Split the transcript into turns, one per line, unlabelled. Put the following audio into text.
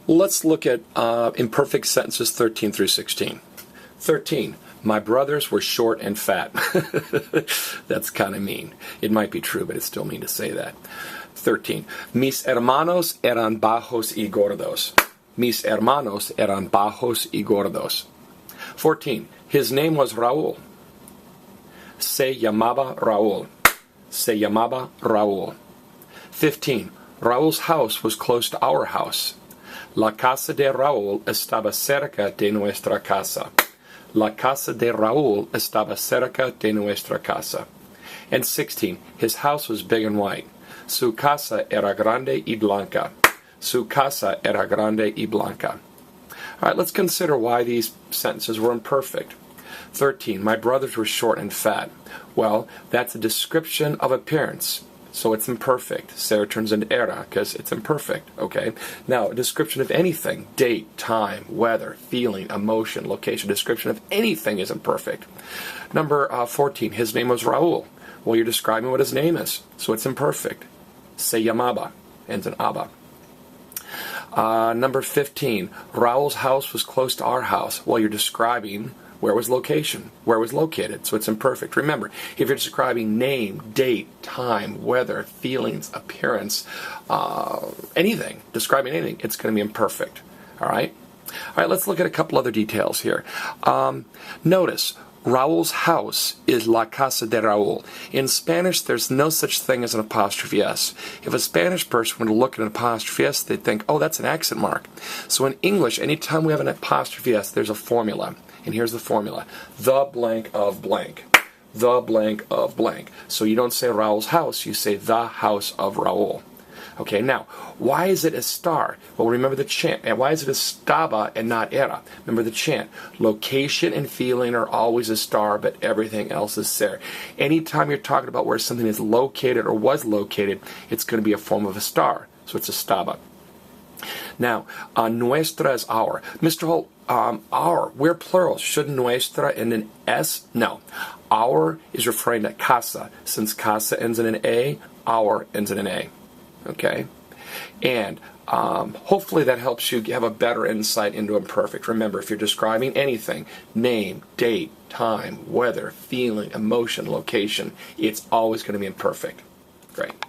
Let's look at imperfect sentences 13 through 16. 13. My brothers were short and fat. That's kind of mean. It might be true, but it's still mean to say that. 13. Mis hermanos eran bajos y gordos. Mis hermanos eran bajos y gordos. 14. His name was Raúl. Se llamaba Raúl. Se llamaba Raúl. 15. Raúl's house was close to our house. La casa de Raúl estaba cerca de nuestra casa. La casa de Raúl estaba cerca de nuestra casa. And 16. His house was big and white. Su casa era grande y blanca. Su casa era grande y blanca. All right, let's consider why these sentences were imperfect. 13. My brothers were short and fat. Well, that's a description of appearance, so it's imperfect. Sarah turns into era because it's imperfect, okay? Now, a description of anything, date, time, weather, feeling, emotion, location, description of anything is imperfect. Number 14, his name was Raúl. Well, you're describing what his name is, so it's imperfect. Se llamaba, ends in aba. Number 15, Raúl's house was close to our house. Well, you're describing where was located, so it's imperfect. Remember, if you're describing name, date, time, weather, feelings, appearance, anything, describing anything, it's going to be imperfect. All right, let's look at a couple other details here. Notice, Raúl's house is La Casa de Raúl. In Spanish, there's no such thing as an apostrophe S. If a Spanish person were to look at an apostrophe S, they'd think, oh, that's an accent mark. So in English, anytime we have an apostrophe S, there's a formula. And here's the formula. The blank of blank. The blank of blank. So you don't say Raúl's house, you say the house of Raúl. Okay, now, why is it a star? Well, remember the chant. And why is it estaba and not era? Remember the chant. Location and feeling are always a star, but everything else is there. Anytime you're talking about where something is located or was located, it's going to be a form of a star. So it's estaba. Now, nuestra is our. Mr. Holt, our, we're plural. Shouldn't nuestra end in S? No. Our is referring to casa. Since casa ends in an A, our ends in an A. Okay? And hopefully that helps you have a better insight into imperfect. Remember, if you're describing anything, name, date, time, weather, feeling, emotion, location, it's always going to be imperfect. Great.